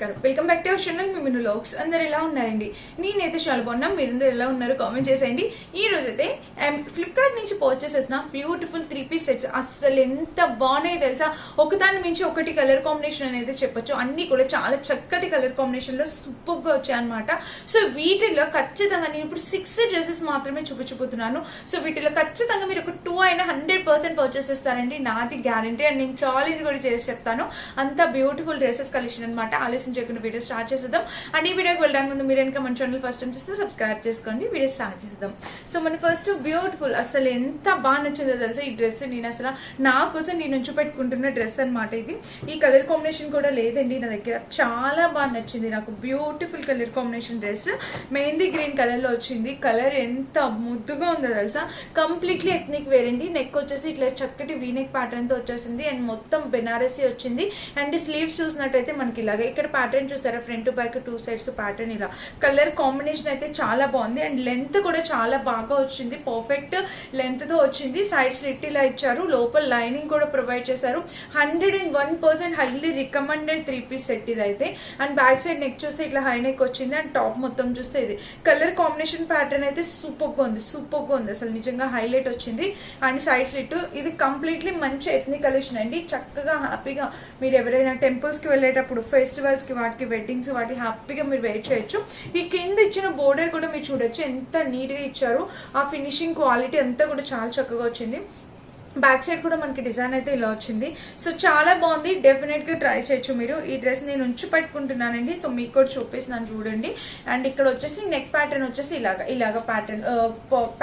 నమస్కారం, welcome back to our channel Miminu vlogs. అందరు ఎలా ఉన్నారండి? నేనైతే చాలా బాగున్నా. మీరందరూ ఎలా ఉన్నారు కామెంట్ చేసేయండి. ఈ రోజైతే ఫ్లిప్కార్ట్ నుంచి పర్చేస్ చేసిన బ్యూటిఫుల్ 3-piece సెట్స్ అసలు ఎంత బాగున్నాయి తెలుసా. ఒకదాని మించి ఒకటి కలర్ కాంబినేషన్ అనేది చెప్పొచ్చు. అన్ని కూడా చాలా చక్కటి కలర్ కాంబినేషన్ లో సూపర్ గా వచ్చాయి అనమాట. సో వీటిలో ఖచ్చితంగా నేను ఇప్పుడు 6 డ్రెస్సెస్ మాత్రమే చూపించబోతున్నాను. సో వీటిలో ఖచ్చితంగా మీరు ఒక 2 అయినా 100% పర్చేస్ చేస్తారండి, నాది గ్యారంటీ. అండ్ నేను ఛాలెంజ్ కూడా చేసి చెప్తాను. అంత బ్యూటిఫుల్ డ్రెస్సెస్ కలెక్షన్ అనమాట. ఆలస్యం చేయకుండా వీడియో స్టార్ట్ చేసేద్దాం. అండ్ ఈ వీడియోకి వెళ్ళడానికి ముందు మీరు ఇంకా మన ఛానల్ ఫస్ట్ టైం చూస్తే సబ్స్క్రైబ్ చేసుకోండి. వీడియో స్టార్ట్ చేసేద్దాం. సో మన ఫస్ట్ బ్యూటిఫుల్, అసలు ఎంత బాగా నచ్చిందో తెలుసా ఈ డ్రెస్. నేను అసలు నా కోసం నేను ఉంచి పెట్టుకుంటున్న డ్రెస్ అనమాట ఇది. ఈ కలర్ కాంబినేషన్ కూడా లేదండి నా దగ్గర. చాలా బాగా నచ్చింది నాకు. Beautiful colour combination dress mehndi green colour లో వచ్చింది. కలర్ ఎంత ముద్దుగా ఉందో తెలుసా. కంప్లీట్లీ ఎథ్నిక్ వేర్ అండి. నెక్ వచ్చేసి ఇట్లా చక్కటి వీనెక్ ప్యాటర్న్ తో వచ్చేసింది. అండ్ మొత్తం బెనారసీ వచ్చింది. అండ్ స్లీవ్స్ చూసినట్టయితే మనకి ఇలాగా ఇక్కడ ప్యాటర్న్ చూస్తారా, ఫ్రంట్ బ్యాక్ 2 సైడ్స్ ప్యాటర్న్. ఇలా కలర్ కాంబినేషన్ అయితే చాలా బాగుంది. అండ్ లెంత్ కూడా చాలా బాగా వచ్చింది. పర్ఫెక్ట్ లెంత్ తో వచ్చింది. సైడ్ స్లిట్ ఇలా ఇచ్చారు. లోపల లైనింగ్ కూడా ప్రొవైడ్ చేశారు. 101% హైలీ రికమెండెడ్ 3-piece సెట్ ఇది అయితే. అండ్ బ్యాక్ సైడ్ నెక్ చూస్తే ఇట్లా హై నెక్ వచ్చింది. అండ్ టాప్ మొత్తం చూస్తే ఇది కలర్ కాంబినేషన్ ప్యాటర్న్ అయితే సూపర్ గా ఉంది. సూపర్ గా ఉంది అసలు, నిజంగా హైలైట్ వచ్చింది. అండ్ సైడ్ స్లిట్ ఇది కంప్లీట్లీ మంచి ఎథ్నిక్ కలెక్షన్ అండి. చక్కగా హ్యాపీగా మీరు ఎవరైనా టెంపుల్స్ కి వెళ్ళేటప్పుడు, ఫెస్టివల్స్ కి, వాటికి వెడ్డింగ్స్ వాటి హ్యాపీగా మీరు వెయిట్ చేయొచ్చు. ఈ కింద ఇచ్చిన బోర్డర్ కూడా మీరు చూడొచ్చు ఎంత నీట్ గా ఇచ్చారు. ఆ ఫినిషింగ్ క్వాలిటీ అంతా కూడా చాలా చక్కగా వచ్చింది. బ్యాక్ సైడ్ కూడా మనకి డిజైన్ అయితే ఇలా వచ్చింది. సో చాలా బాగుంది. డెఫినెట్ గా ట్రై చేయొచ్చు మీరు. ఈ డ్రెస్ నేను ఉంచి పెట్టుకుంటున్నానండి. సో మీకు కూడా చూపిస్తున్నాను చూడండి. అండ్ ఇక్కడ వచ్చేసి నెక్ ప్యాటర్న్ వచ్చేసి ఇలాగా ప్యాటర్న్.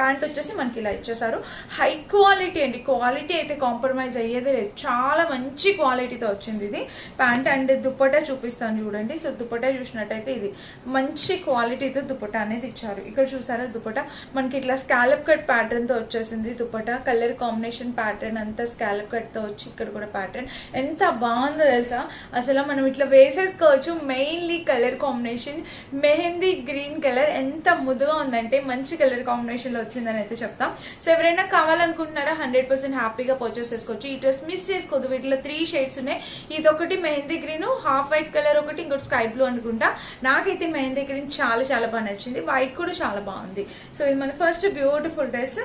ప్యాంట్ వచ్చేసి మనకి ఇలా ఇచ్చేసారు. హై క్వాలిటీ అండి. క్వాలిటీ అయితే కాంప్రమైజ్ అయ్యేదే లేదు. చాలా మంచి క్వాలిటీతో వచ్చింది ఇది ప్యాంట్. అండ్ దుపట్టా చూపిస్తాను చూడండి. సో దుపట్టా చూసినట్టయితే ఇది మంచి క్వాలిటీతో దుపట్టా అనేది ఇచ్చారు. ఇక్కడ చూసారా దుపట్టా మనకి ఇట్లా స్కాలప్ కట్ ప్యాటర్న్ తో వచ్చేసింది. దుపట్టా కలర్ కాంబినేషన్ ప్యాటర్న్ అంతా స్కాలప్ కట్ తో వచ్చి ఇక్కడ కూడా ప్యాటర్న్ ఎంత బాగుందో తెలుసా. అసలు మనం ఇట్లా వేసేసుకోవచ్చు. Mainly colour combination mehndi green colour ఎంత ముద్దుగా ఉందంటే మంచి కలర్ కాంబినేషన్ లో వచ్చిందని అయితే చెప్తాం. సో ఎవరైనా కావాలనుకుంటున్నారా 100% హ్యాపీగా పర్చేస్ చేసుకోవచ్చు. ఈ డ్రెస్ మిస్ చేసుకోవద్దు. వీటిలో 3 షేడ్స్ ఉన్నాయి. ఇది ఒకటి mehndi green, half white colour ఒకటి, ఇంకోటి స్కై బ్లూ అనుకుంటా. నాకైతే మెహందీ గ్రీన్ చాలా చాలా బాగా నచ్చింది. వైట్ కూడా చాలా బాగుంది. సో ఇది మన ఫస్ట్ బ్యూటిఫుల్ డ్రెస్.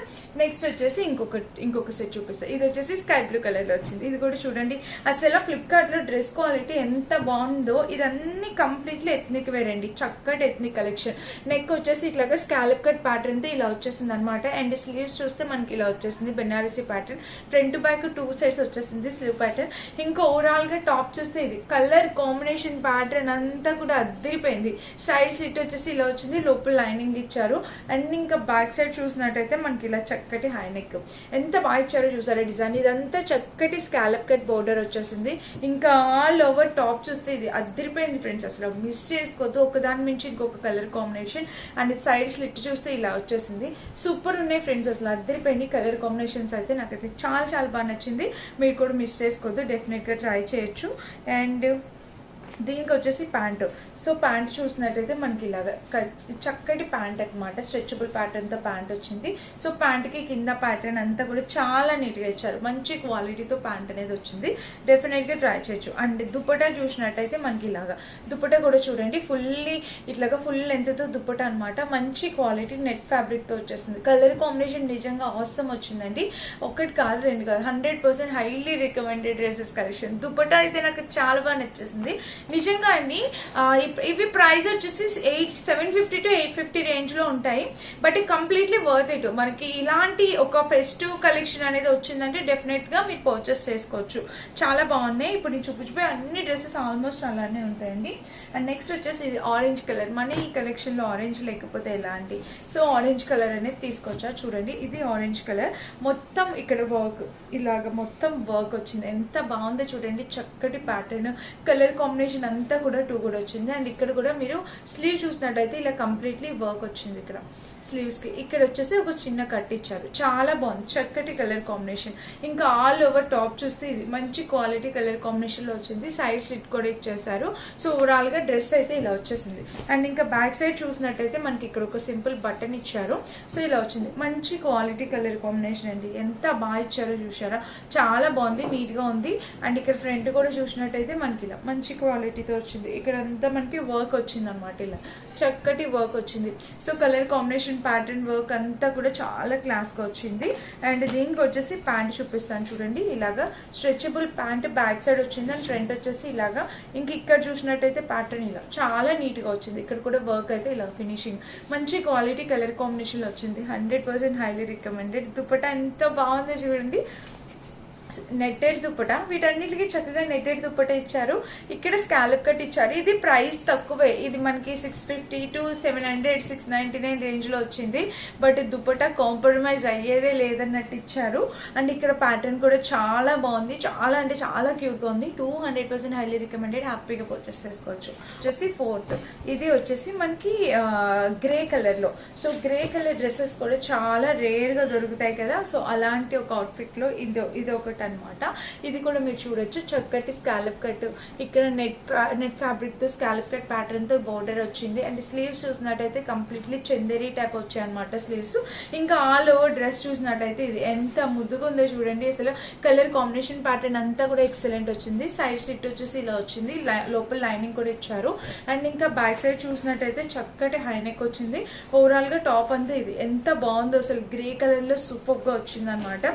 నెక్స్ట్ వచ్చేసి ఇంకొక సెట్ చూపిస్తాను. ఇది వచ్చేసి స్కై బ్లూ కలర్ లో వచ్చింది. ఇది కూడా చూడండి అసలు ఫ్లిప్కార్ట్ లో డ్రెస్ క్వాలిటీ ఎంత బాగుందో. ఇదన్నీ కంప్లీట్లీ ఎథ్నిక్ వేర్ అండి. చక్కటి ఎథ్నిక్ కలెక్షన్. నెక్ వచ్చేసి ఇట్లాగా స్కాలప్ కట్ ప్యాటర్న్ తో ఇలా వచ్చేసింది అనమాట. అండ్ స్లీవ్స్ చూస్తే మనకి ఇలా వచ్చేసింది Banarasi pattern. Front back 2 sides వచ్చేసింది స్లీవ్ ప్యాటర్న్. ఇంకా ఓవరాల్ గా టాప్ చూస్తే ఇది కలర్ కాంబినేషన్ ప్యాటర్న్ అంతా కూడా అద్దరిపోయింది. సైడ్ స్లిట్ వచ్చేసి ఇలా వచ్చింది. లోపల లైనింగ్ ఇచ్చారు. అండ్ ఇంకా బ్యాక్ సైడ్ చూసినట్టయితే మనకి ఇలా చక్కటి హై నెక్ ఎంత బాగా ఇచ్చారో చూసారా డిజైన్. ఇదంతా చక్కటి స్కాలప్ కట్ బోర్డర్ వచ్చేసింది. ఇంకా ఆల్ ఓవర్ టాప్ చూస్తే ఇది అద్దరిపోయింది ఫ్రెండ్స్. అసలు మిస్ చేసుకోవద్దు. ఒకదాని నుంచి ఇంకొక colour combination. And side slit చూస్తే ఇలా వచ్చేసింది. సూపర్ ఉన్నాయి ఫ్రెండ్స్. అసలు అద్దరిపోయింది కలర్ కాంబినేషన్స్ అయితే. నాకైతే చాలా చాలా బాగా నచ్చింది. మీరు కూడా మిస్ చేసుకోవద్దు. డెఫినెట్ గా ట్రై చేయొచ్చు. అండ్ దీనికి వచ్చేసి ప్యాంటు. సో ప్యాంట్ చూసినట్టయితే మనకి ఇలాగా చక్కటి ప్యాంట్ అనమాట. స్ట్రెచబుల్ ప్యాటర్న్ తో ప్యాంట్ వచ్చింది. సో ప్యాంట్ కి కింద ప్యాటర్న్ అంతా కూడా చాలా నీట్ గా ఇచ్చారు. మంచి క్వాలిటీతో ప్యాంట్ అనేది వచ్చింది. డెఫినెట్ గా ట్రై చేయొచ్చు. అండ్ దుపట్టా చూసినట్టయితే మనకి ఇలాగా దుపట్టా కూడా చూడండి ఫుల్లీ ఇట్లాగా ఫుల్ లెంత్ తో దుపట్టా అనమాట. మంచి క్వాలిటీ నెట్ ఫ్యాబ్రిక్ తో వచ్చేసింది. కలర్ కాంబినేషన్ నిజంగా అవసరం వచ్చిందండి. ఒకటి కాదు, 2 కాదు, 100% highly recommended dresses collection. Dupatta అయితే నాకు చాలా బాగా నచ్చేసింది నిజంగా అండి. ఇవి ప్రైస్ వచ్చేసి 750 to 850 రేంజ్ లో ఉంటాయి. But completely worth it. మనకి ఇలాంటి ఒక ఫెస్టివ్ కలెక్షన్ అనేది వచ్చిందంటే డెఫినెట్ గా మీరు పర్చేస్ చేసుకోవచ్చు. చాలా బాగున్నాయి. ఇప్పుడు నేను చూపించిపోయి అన్ని డ్రెస్సెస్ ఆల్మోస్ట్ అలానే ఉంటాయండి. అండ్ నెక్స్ట్ వచ్చేసి ఇది ఆరెంజ్ కలర్. మన ఈ కలెక్షన్ లో ఆరెంజ్ లేకపోతే ఎలాంటి. సో ఆరెంజ్ కలర్ అనేది తీసుకొచ్చా చూడండి. ఇది ఆరెంజ్ కలర్. మొత్తం ఇక్కడ వర్క్ ఇలాగ మొత్తం వర్క్ వచ్చింది. ఎంత బాగుందో చూడండి. చక్కటి ప్యాటర్న్ కలర్ కాంబినేషన్ అంతా కూడా 2 కూడా వచ్చింది. అండ్ ఇక్కడ కూడా మీరు స్లీవ్ చూసినట్టయితే ఇలా కంప్లీట్లీ వర్క్ వచ్చింది. ఇక్కడ స్లీవ్స్ కి ఇక్కడ వచ్చేసి ఒక చిన్న కట్ ఇచ్చారు. చాలా బాగుంది. చక్కటి కలర్ కాంబినేషన్. ఇంకా ఆల్ ఓవర్ టాప్ చూస్తే ఇది మంచి క్వాలిటీ కలర్ కాంబినేషన్ లో వచ్చింది. సైడ్ స్లిట్ కూడా ఇచ్చేసారు. సో ఓవరాల్ గా డ్రెస్ అయితే ఇలా వచ్చేసింది. అండ్ ఇంకా బ్యాక్ సైడ్ చూసినట్టయితే మనకి ఇక్కడ ఒక సింపుల్ బటన్ ఇచ్చారు. సో ఇలా వచ్చింది. మంచి క్వాలిటీ కలర్ కాంబినేషన్ అండి. ఎంత బాగా ఇచ్చారో చూసారా. చాలా బాగుంది. నీట్ గా ఉంది. అండ్ ఇక్కడ ఫ్రంట్ కూడా చూసినట్టయితే మనకి ఇలా మంచి క్వాలిటీ క్వాలిటీతో వచ్చింది. ఇక్కడ అంతా మనకి వర్క్ వచ్చింది అనమాట, ఇలా చక్కటి వర్క్ వచ్చింది. So colour combination pattern work అంతా కూడా చాలా క్లాస్ గా వచ్చింది. అండ్ దీనికి వచ్చేసి ప్యాంట్ చూపిస్తాను చూడండి. ఇలాగా స్ట్రెచబుల్ ప్యాంట్ బ్యాక్ సైడ్ వచ్చింది అండ్ ఫ్రంట్ వచ్చేసి ఇలాగా. ఇంక ఇక్కడ చూసినట్టయితే ప్యాటర్న్ ఇలా చాలా నీట్ గా వచ్చింది. ఇక్కడ కూడా వర్క్ అయితే ఇలా ఫినిషింగ్ మంచి క్వాలిటీ కలర్ కాంబినేషన్ లో వచ్చింది. 100% హైలీ రికమెండెడ్. దుపట్టా ఎంత బాగుందో చూడండి, నెట్టెడ్ దుప్పట. వీటన్నిటికి చక్కగా నెట్టెడ్ దుప్పట ఇచ్చారు. ఇక్కడ స్కాలప్ కట్ ఇచ్చారు. ఇది ప్రైస్ తక్కువే, ఇది మనకి 650 to 700, 699 రేంజ్ లో వచ్చింది. బట్ దుప్పట కాంప్రమైజ్ అయ్యేదే లేదన్నట్టు ఇచ్చారు. అండ్ ఇక్కడ ప్యాటర్న్ కూడా చాలా బాగుంది, చాలా అంటే చాలా క్యూట్ గా ఉంది. 200% హైలీ రికమెండెడ్. హ్యాపీగా పర్చేస్ చేసుకోవచ్చు. వచ్చేసి ఫోర్త్, ఇది వచ్చేసి మనకి గ్రే కలర్ లో. సో గ్రే కలర్ డ్రెస్సెస్ కూడా చాలా రేర్ గా దొరుకుతాయి కదా. సో అలాంటి ఒక అవుట్ఫిట్ లో ఇది ఒకటి అనమాట. ఇది కూడా మీరు చూడొచ్చు, చక్కటి స్కాలప్ కట్. ఇక్కడ నెట్ ఫ్యాబ్రిక్ తో స్కాలప్ కట్ ప్యాటర్న్ తో బోర్డర్ వచ్చింది. అండ్ స్లీవ్స్ చూసినట్టయితే కంప్లీట్లీ చందేరి టైప్ వచ్చాయి అనమాట స్లీవ్స్. ఇంకా ఆల్ ఓవర్ డ్రెస్ చూసినట్టయితే ఇది ఎంత ముద్దుగా ఉందో చూడండి. అసలు కలర్ కాంబినేషన్ ప్యాటర్న్ అంతా కూడా ఎక్సలెంట్ వచ్చింది. సైడ్ స్లిట్ వచ్చేసి ఇలా వచ్చింది, లోపల లైనింగ్ కూడా ఇచ్చారు. అండ్ ఇంకా బ్యాక్ సైడ్ చూసినట్టయితే చక్కటి హైనెక్ వచ్చింది. ఓవరాల్ గా టాప్ అంతా ఇది ఎంత బాగుందో అసలు, గ్రే కలర్ లో సూపర్ గా వచ్చింది అనమాట.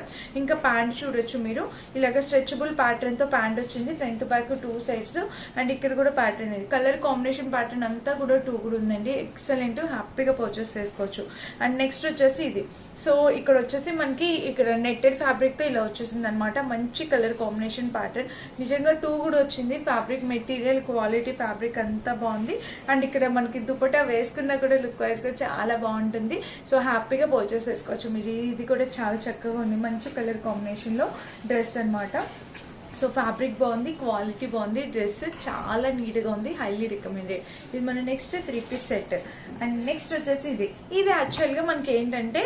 ఇంకా ప్యాంట్ చూడొచ్చు మీరు, ఇలాగ స్ట్రెచబుల్ ప్యాటర్న్ తో ప్యాంట్ వచ్చింది. Front back 2 sides. అండ్ ఇక్కడ కూడా ప్యాటర్న్, ఇది కలర్ కాంబినేషన్ ప్యాటర్న్ అంతా కూడా 2 కూడా ఉందండి. ఎక్సలెంట్, హ్యాపీగా పర్చేస్ చేసుకోవచ్చు. అండ్ నెక్స్ట్ వచ్చేసి ఇది. సో ఇక్కడ వచ్చేసి మనకి ఇక్కడ నెట్టెడ్ ఫ్యాబ్రిక్ తో ఇలా వచ్చేసింది అనమాట. మంచి కలర్ కాంబినేషన్ ప్యాటర్న్, నిజంగా 2 కూడా వచ్చింది. ఫ్యాబ్రిక్ మెటీరియల్ క్వాలిటీ ఫ్యాబ్రిక్ అంతా బాగుంది. అండ్ ఇక్కడ మనకి దుపట్టా వేసుకున్నా కూడా లుక్ వైజ్ గా చాలా బాగుంటుంది. సో హ్యాపీగా పర్చేస్ చేసుకోవచ్చు మీరు. ఇది కూడా చాలా చక్కగా ఉంది, మంచి కలర్ కాంబినేషన్ లో డ్రెస్ అనమాట. సో ఫ్యాబ్రిక్ బాగుంది, క్వాలిటీ బాగుంది, డ్రెస్ చాలా నీట్ గా ఉంది, హైలీ రికమెండెడ్. ఇది మన next 3 piece set. And next వచ్చేసి ఇది యాక్చువల్ గా మనకి ఏంటంటే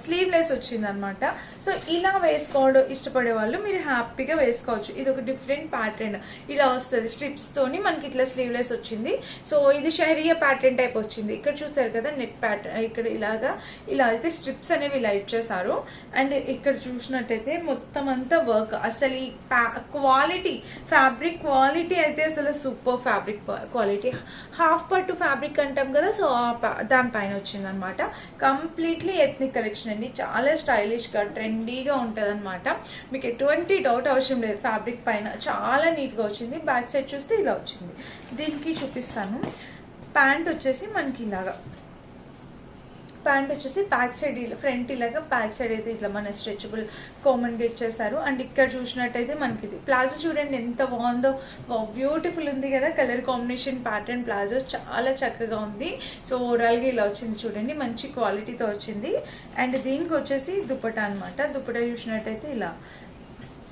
స్లీవ్ లెస్ వచ్చింది అనమాట. సో ఇలా వేసుకోవడం ఇష్టపడే వాళ్ళు మీరు హ్యాపీగా వేసుకోవచ్చు. ఇది ఒక డిఫరెంట్ ప్యాటర్న్ ఇలా వస్తుంది, స్ట్రిప్స్ తోని మనకి ఇట్లా స్లీవ్ లెస్ వచ్చింది. సో ఇది షహరియా ప్యాటర్న్ టైప్ వచ్చింది. ఇక్కడ చూసారు కదా నెట్ ప్యాటర్న్, ఇక్కడ ఇలా అయితే స్ట్రిప్స్ అనేవి ఇలా ఇచ్చేసారు. అండ్ ఇక్కడ చూసినట్టయితే మొత్తం అంతా వర్క్. అసలు ఈ క్వాలిటీ ఫ్యాబ్రిక్ క్వాలిటీ అయితే అసలు సూపర్ ఫ్యాబ్రిక్ క్వాలిటీ. హాఫ్ పట్టు ఫ్యాబ్రిక్ అంటాం కదా, సో దానిపైన వచ్చింది అనమాట. కంప్లీట్లీ ఎథ్నిక్ కలెక్షన్ అండి, చాలా స్టైలిష్ గా ట్రెండీగా ఉంటది అనమాట. మీకు ఎటువంటి డౌట్ అవసరం లేదు, ఫ్యాబ్రిక్ పైన చాలా నీట్ గా వచ్చింది. బ్యాక్ సైడ్ చూస్తే ఇలా వచ్చింది. దీనికి చూపిస్తాను. ప్యాంట్ వచ్చేసి మనకి ఇలాగా, ప్యాంట్ వచ్చేసి బ్యాక్ సైడ్ ఇలా, ఫ్రంట్ ఇలాగా, బ్యాక్ సైడ్ అయితే ఇట్లా మన స్ట్రెచబుల్ కామన్ గా ఇచ్చేసారు. అండ్ ఇక్కడ చూసినట్టయితే మనకి ఇది ప్లాజో చూడండి ఎంత బాగుందో, బ్యూటిఫుల్ ఉంది కదా. కలర్ కాంబినేషన్ ప్యాటర్న్ ప్లాజో చాలా చక్కగా ఉంది. సో ఓవరాల్ గా ఇలా వచ్చింది చూడండి, మంచి క్వాలిటీతో వచ్చింది. అండ్ దీనికి వచ్చేసి దుపట్టా అనమాట. దుపట్టా చూసినట్టయితే ఇలా,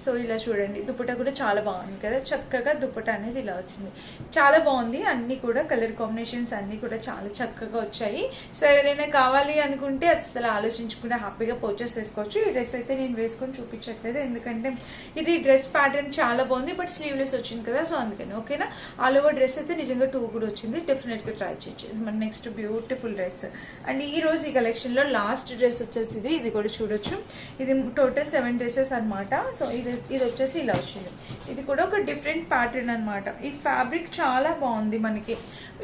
సో ఇలా చూడండి, దుపట్టా కూడా చాలా బాగుంది కదా, చక్కగా దుపట్టా అనేది ఇలా వచ్చింది, చాలా బాగుంది. అన్ని కూడా కలర్ కాంబినేషన్స్ అన్ని కూడా చాలా చక్కగా వచ్చాయి. సో ఎవరైనా కావాలి అనుకుంటే అసలు ఆలోచించకుండా హ్యాపీగా పర్చేస్ చేసుకోవచ్చు. ఈ డ్రెస్ అయితే నేను వేసుకొని చూపించట్లేదు, ఎందుకంటే ఇది డ్రెస్ ప్యాటర్న్ చాలా బాగుంది, బట్ స్లీవ్లెస్ వచ్చింది కదా, సో అందుకని. ఓకేనా, ఆల్ ఓవర్ డ్రెస్ అయితే నిజంగా 2 కూడా వచ్చింది, డెఫినెట్ గా ట్రై చేయొచ్చు. మన నెక్స్ట్ బ్యూటిఫుల్ డ్రెస్. అండ్ ఈ రోజు ఈ కలెక్షన్ లో లాస్ట్ డ్రెస్ వచ్చేసి ఇది కూడా చూడొచ్చు. ఇది టోటల్ 7 డ్రెస్సెస్ అనమాట. సో ఇది వచ్చేసి ఇలా వచ్చింది. ఇది కూడా ఒక డిఫరెంట్ ప్యాటర్న్ అనమాట. ఈ ఫ్యాబ్రిక్ చాలా బాగుంది మనకి.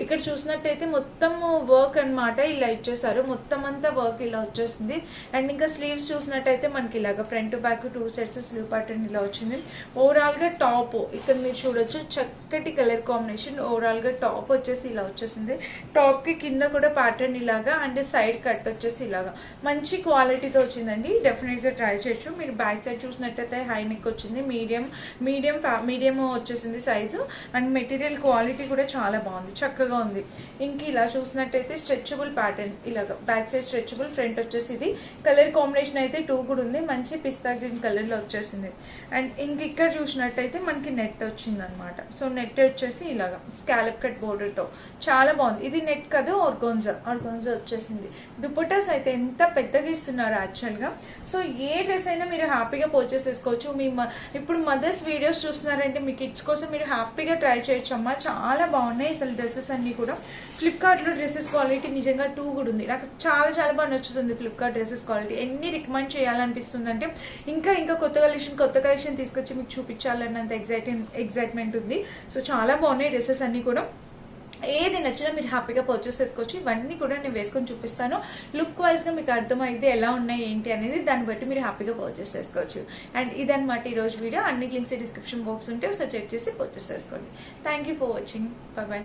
ఇక్కడ చూసినట్టయితే మొత్తం వర్క్ అన్నమాట, ఇలా ఇచ్చేసారు, మొత్తం అంతా వర్క్ ఇలా వచ్చేస్తుంది. అండ్ ఇంకా స్లీవ్స్ చూసినట్టయితే మనకి ఇలాగా front back 2 sets slew pattern ఇలా వచ్చింది. ఓవరాల్ గా టాప్ ఇక్కడ మీరు చూడొచ్చు, చక్కటి కలర్ కాంబినేషన్. ఓవరాల్ గా టాప్ వచ్చేసి ఇలా వచ్చేసింది. టాప్ కి కింద కూడా ప్యాటర్న్ ఇలాగా, అండ్ సైడ్ కట్ వచ్చేసి ఇలాగా మంచి క్వాలిటీతో వచ్చిందండి. డెఫినెట్ గా ట్రై చేయొచ్చు. మీరు బ్యాక్ సైడ్ చూసినట్టయితే హై నెక్ వచ్చింది, మీడియం వచ్చేసింది సైజు. అండ్ మెటీరియల్ క్వాలిటీ కూడా చాలా బాగుంది, చక్కగా ఉంది. ఇంక ఇలా చూసినట్టయితే స్ట్రెచబుల్ ప్యాటర్న్ ఇలాగా, బ్యాక్ సైడ్ స్ట్రెచబుల్, ఫ్రంట్ వచ్చేసి ఇది. కలర్ కాంబినేషన్ అయితే 2 కూడా ఉంది, మంచి పిస్తా గ్రీన్ కలర్ లో వచ్చేసింది. అండ్ ఇంక ఇక్కడ చూసినట్టయితే మనకి నెట్ వచ్చింది అనమాట. సో నెట్ వచ్చేసి ఇలాగా స్కాలప్ కట్ బోర్డర్ తో చాలా బాగుంది. ఇది నెట్ కదా, ఆర్గాన్జా వచ్చేసింది. దుపట్టాస్ అయితే ఎంత పెద్దగా ఇస్తున్నారు యాక్చువల్ గా. సో ఏ డ్రెస్ అయినా మీరు హ్యాపీగా పర్చేస్ చేసుకోవచ్చు. మీ ఇప్పుడు మదర్స్ వీడియోస్ చూస్తున్నారంటే మీ కిడ్స్ కోసం మీరు హ్యాపీగా ట్రై చేయొచ్చు అమ్మా. చాలా బాగున్నాయి అసలు డ్రెస్సెస్ అన్ని కూడా. ఫ్లిప్కార్ట్లో డ్రెస్సెస్ క్వాలిటీ నిజంగా 2 కూడా ఉంది. నాకు చాలా చాలా బాగా నచ్చుతుంది ఫ్లిప్కార్ట్ డ్రెస్సెస్ క్వాలిటీ. ఎన్ని రికమెండ్ చేయాలనిపిస్తుంది అంటే ఇంకా కొత్త కలెక్షన్ తీసుకొచ్చి మీకు చూపించాలన్నంత ఎగ్జైట్మెంట్ ఉంది. సో చాలా బాగున్నాయి డ్రెస్సెస్ అన్ని కూడా. ఏది నచ్చినా మీరు హ్యాపీగా పర్చేస్ చేసుకోవచ్చు. ఇవన్నీ కూడా నేను వేసుకొని చూపిస్తాను. లుక్ వైజ్ గా మీకు అర్థమైతే ఎలా ఉన్నాయి ఏంటి అనేది, దాన్ని బట్టి మీరు హ్యాపీగా పర్చేస్ చేసుకోవచ్చు. అండ్ ఇదన్నమాట ఈ రోజు వీడియో. అన్ని లింక్స్ డిస్క్రిప్షన్ బాక్స్ ఉంటే ఒకసారి చెక్ చేసి పర్చేస్ చేసుకోండి. Thank you for watching. By by.